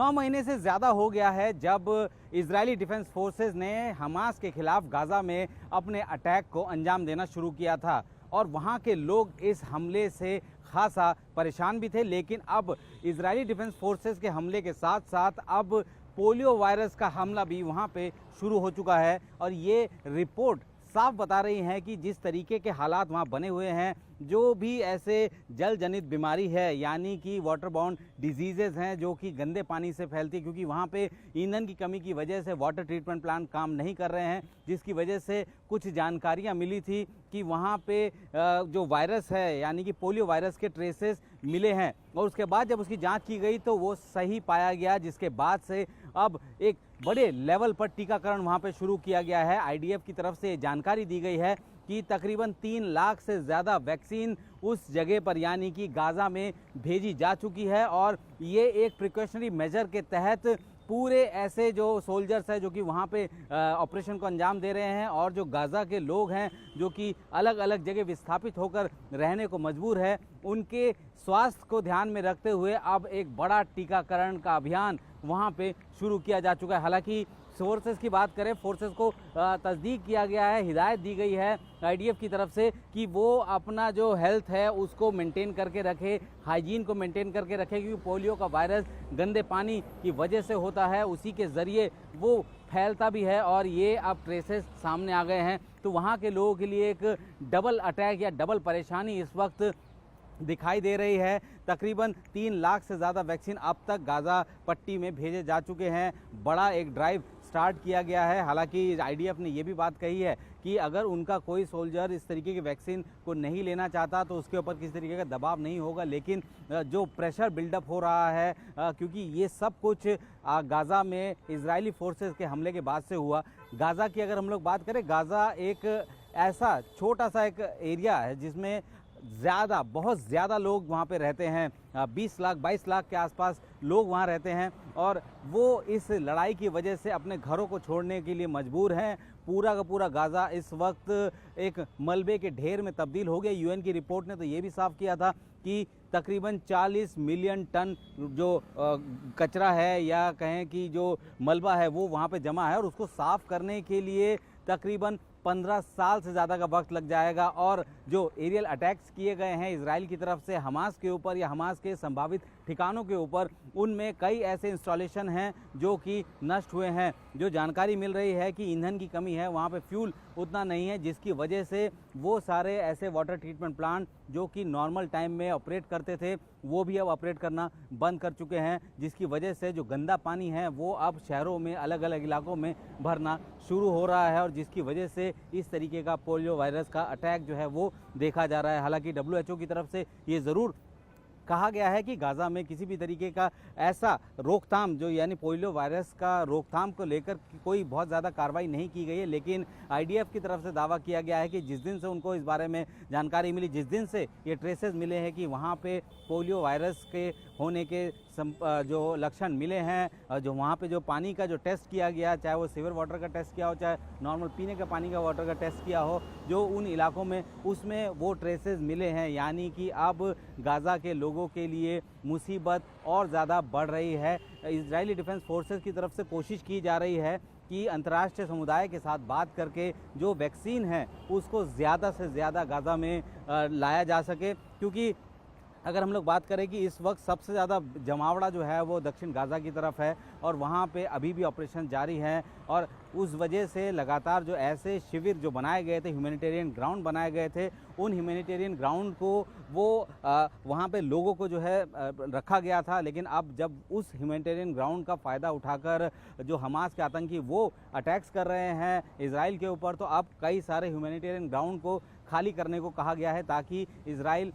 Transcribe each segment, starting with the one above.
6 महीने से ज़्यादा हो गया है जब इजरायली डिफेंस फोर्सेस ने हमास के खिलाफ गाज़ा में अपने अटैक को अंजाम देना शुरू किया था और वहाँ के लोग इस हमले से खासा परेशान भी थे। लेकिन अब इजरायली डिफेंस फोर्सेस के हमले के साथ साथ अब पोलियो वायरस का हमला भी वहाँ पे शुरू हो चुका है और ये रिपोर्ट साफ बता रही हैं कि जिस तरीके के हालात वहाँ बने हुए हैं, जो भी ऐसे जल जनित बीमारी है यानी कि वाटर बाउंड डिजीज़ेज़ हैं जो कि गंदे पानी से फैलती, क्योंकि वहाँ पे ईंधन की कमी की वजह से वाटर ट्रीटमेंट प्लांट काम नहीं कर रहे हैं, जिसकी वजह से कुछ जानकारियाँ मिली थी कि वहाँ पे जो वायरस है यानी कि पोलियो वायरस के ट्रेसेस मिले हैं और उसके बाद जब उसकी जांच की गई तो वो सही पाया गया, जिसके बाद से अब एक बड़े लेवल पर टीकाकरण वहाँ पे शुरू किया गया है। आईडीएफ की तरफ से जानकारी दी गई है कि तकरीबन 3 लाख से ज़्यादा वैक्सीन उस जगह पर यानी कि गाज़ा में भेजी जा चुकी है और ये एक प्रिकॉशनरी मेजर के तहत पूरे ऐसे जो सोल्जर्स हैं जो कि वहाँ पे ऑपरेशन को अंजाम दे रहे हैं और जो गाज़ा के लोग हैं जो कि अलग अलग जगह विस्थापित होकर रहने को मजबूर है, उनके स्वास्थ्य को ध्यान में रखते हुए अब एक बड़ा टीकाकरण का अभियान वहाँ पे शुरू किया जा चुका है। हालांकि फोर्सेस की बात करें, फोर्सेस को तस्दीक किया गया है, हिदायत दी गई है आईडीएफ की तरफ से कि वो अपना जो हेल्थ है उसको मेंटेन करके रखे, हाइजीन को मेंटेन करके रखे, क्योंकि पोलियो का वायरस गंदे पानी की वजह से होता है, उसी के ज़रिए वो फैलता भी है और ये अब ट्रेसेस सामने आ गए हैं। तो वहाँ के लोगों के लिए एक डबल अटैक या डबल परेशानी इस वक्त दिखाई दे रही है। तकरीबन 3 लाख से ज़्यादा वैक्सीन अब तक गाज़ा पट्टी में भेजे जा चुके हैं। बड़ा एक ड्राइव स्टार्ट किया गया है। हालांकि आईडीएफ ने ये भी बात कही है कि अगर उनका कोई सोल्जर इस तरीके की वैक्सीन को नहीं लेना चाहता तो उसके ऊपर किसी तरीके का दबाव नहीं होगा, लेकिन जो प्रेशर बिल्डअप हो रहा है क्योंकि ये सब कुछ गाज़ा में इजरायली फोर्सेस के हमले के बाद से हुआ। गाज़ा की अगर हम लोग बात करें, गाज़ा एक ऐसा छोटा सा एक एरिया है जिसमें बहुत ज़्यादा लोग वहाँ पे रहते हैं। 20 लाख 22 लाख के आसपास लोग वहाँ रहते हैं और वो इस लड़ाई की वजह से अपने घरों को छोड़ने के लिए मजबूर हैं। पूरा का पूरा गाज़ा इस वक्त एक मलबे के ढेर में तब्दील हो गया। यूएन की रिपोर्ट ने तो ये भी साफ किया था कि तकरीबन 40 मिलियन टन जो कचरा है या कहें कि जो मलबा है वो वहाँ पे जमा है और उसको साफ़ करने के लिए तकरीबन 15 साल से ज़्यादा का वक्त लग जाएगा। और जो एरियल अटैक्स किए गए हैं इजराइल की तरफ से हमास के ऊपर या हमास के संभावित ठिकानों के ऊपर, उनमें कई ऐसे इंस्टॉलेशन हैं जो कि नष्ट हुए हैं। जो जानकारी मिल रही है कि ईंधन की कमी है, वहाँ पे फ्यूल उतना नहीं है, जिसकी वजह से वो सारे ऐसे वाटर ट्रीटमेंट प्लांट जो कि नॉर्मल टाइम में ऑपरेट करते थे वो भी अब ऑपरेट करना बंद कर चुके हैं, जिसकी वजह से जो गंदा पानी है वो अब शहरों में अलग अलग इलाकों में भरना शुरू हो रहा है और जिसकी वजह से इस तरीके का पोलियो वायरस का अटैक जो है वो देखा जा रहा है। हालांकि WHO की तरफ से ये ज़रूर कहा गया है कि गाज़ा में किसी भी तरीके का ऐसा रोकथाम जो यानी पोलियो वायरस का रोकथाम को लेकर कोई बहुत ज़्यादा कार्रवाई नहीं की गई है, लेकिन आईडीएफ की तरफ से दावा किया गया है कि जिस दिन से उनको इस बारे में जानकारी मिली, जिस दिन से ये ट्रेसेस मिले हैं कि वहाँ पे पोलियो वायरस के होने के जो लक्षण मिले हैं, जो वहाँ पे जो पानी का जो टेस्ट किया गया, चाहे वो सीवर वाटर का टेस्ट किया हो चाहे नॉर्मल पीने का पानी का वाटर का टेस्ट किया हो, जो उन इलाकों में उसमें वो ट्रेसेस मिले हैं, यानी कि अब गाज़ा के लोगों के लिए मुसीबत और ज़्यादा बढ़ रही है। इजरायली डिफेंस फोर्सेस की तरफ से कोशिश की जा रही है कि अंतर्राष्ट्रीय समुदाय के साथ बात करके जो वैक्सीन है उसको ज़्यादा से ज़्यादा गाज़ा में लाया जा सके, क्योंकि अगर हम लोग बात करें कि इस वक्त सबसे ज़्यादा जमावड़ा जो है वो दक्षिण गाज़ा की तरफ है और वहाँ पे अभी भी ऑपरेशन जारी है और उस वजह से लगातार जो ऐसे शिविर जो बनाए गए थे, ह्यूमैनिटेरियन ग्राउंड बनाए गए थे, उन ह्यूमैनिटेरियन ग्राउंड को वो वहाँ पे लोगों को जो है रखा गया था। लेकिन अब जब उस ह्यूमैनिटेरियन ग्राउंड का फ़ायदा उठाकर जो हमास के आतंकी वो अटैक्स कर रहे हैं इजराइल के ऊपर, तो अब कई सारे ह्यूमैनिटेरियन ग्राउंड को खाली करने को कहा गया है ताकि इजराइल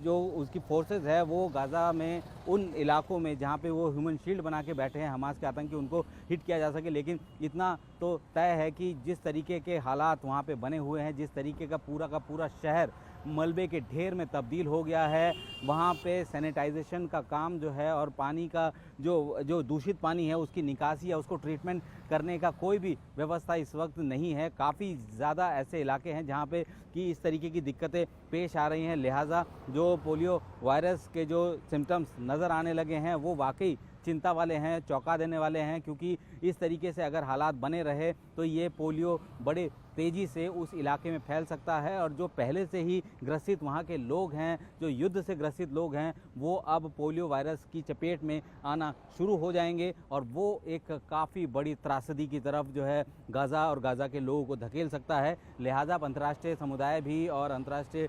जो उसकी फोर्सेस है वो गाज़ा में उन इलाकों में जहाँ पे वो ह्यूमन शील्ड बना के बैठे हैं हमास के आतंकी, उनको हिट किया जा सके। लेकिन इतना तो तय है कि जिस तरीके के हालात वहाँ पे बने हुए हैं, जिस तरीके का पूरा शहर मलबे के ढेर में तब्दील हो गया है, वहाँ पे सैनिटाइजेशन का काम जो है और पानी का जो दूषित पानी है उसकी निकासी या उसको ट्रीटमेंट करने का कोई भी व्यवस्था इस वक्त नहीं है। काफ़ी ज़्यादा ऐसे इलाके हैं जहाँ पे कि इस तरीके की दिक्कतें पेश आ रही हैं, लिहाजा जो पोलियो वायरस के जो सिम्टम्स नज़र आने लगे हैं वो वाकई चिंता वाले हैं, चौंका देने वाले हैं, क्योंकि इस तरीके से अगर हालात बने रहे तो ये पोलियो बड़े तेज़ी से उस इलाके में फैल सकता है और जो पहले से ही ग्रसित वहाँ के लोग हैं, जो युद्ध से ग्रसित लोग हैं, वो अब पोलियो वायरस की चपेट में आना शुरू हो जाएंगे और वो एक काफ़ी बड़ी त्रासदी की तरफ जो है गाज़ा और गाज़ा के लोगों को धकेल सकता है। लिहाजा अंतर्राष्ट्रीय समुदाय भी और अंतर्राष्ट्रीय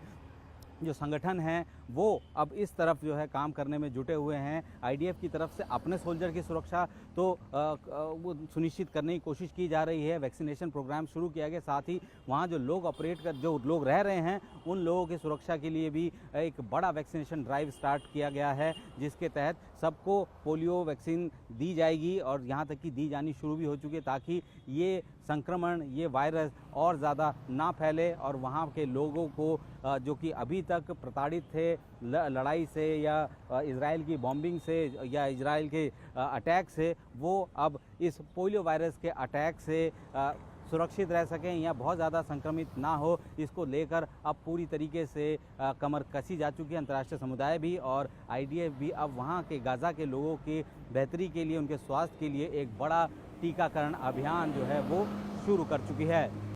जो संगठन हैं वो अब इस तरफ जो है काम करने में जुटे हुए हैं। आईडीएफ की तरफ से अपने सोल्जर की सुरक्षा तो वो सुनिश्चित करने की कोशिश की जा रही है। वैक्सीनेशन प्रोग्राम शुरू किया गया, साथ ही वहाँ जो लोग रह रहे हैं उन लोगों की सुरक्षा के लिए भी एक बड़ा वैक्सीनेशन ड्राइव स्टार्ट किया गया है, जिसके तहत सबको पोलियो वैक्सीन दी जाएगी और यहाँ तक कि दी जानी शुरू भी हो चुकी है, ताकि ये संक्रमण, ये वायरस और ज़्यादा ना फैले और वहाँ के लोगों को जो कि अभी तक प्रताड़ित थे लड़ाई से या इजराइल की बॉम्बिंग से या इजराइल के अटैक से, वो अब इस पोलियो वायरस के अटैक से सुरक्षित रह सकें या बहुत ज़्यादा संक्रमित ना हो। इसको लेकर अब पूरी तरीके से कमर कसी जा चुकी है। अंतर्राष्ट्रीय समुदाय भी और आईडीएफ भी अब वहाँ के गाज़ा के लोगों की बेहतरी के लिए, उनके स्वास्थ्य के लिए एक बड़ा टीकाकरण अभियान जो है वो शुरू कर चुकी है।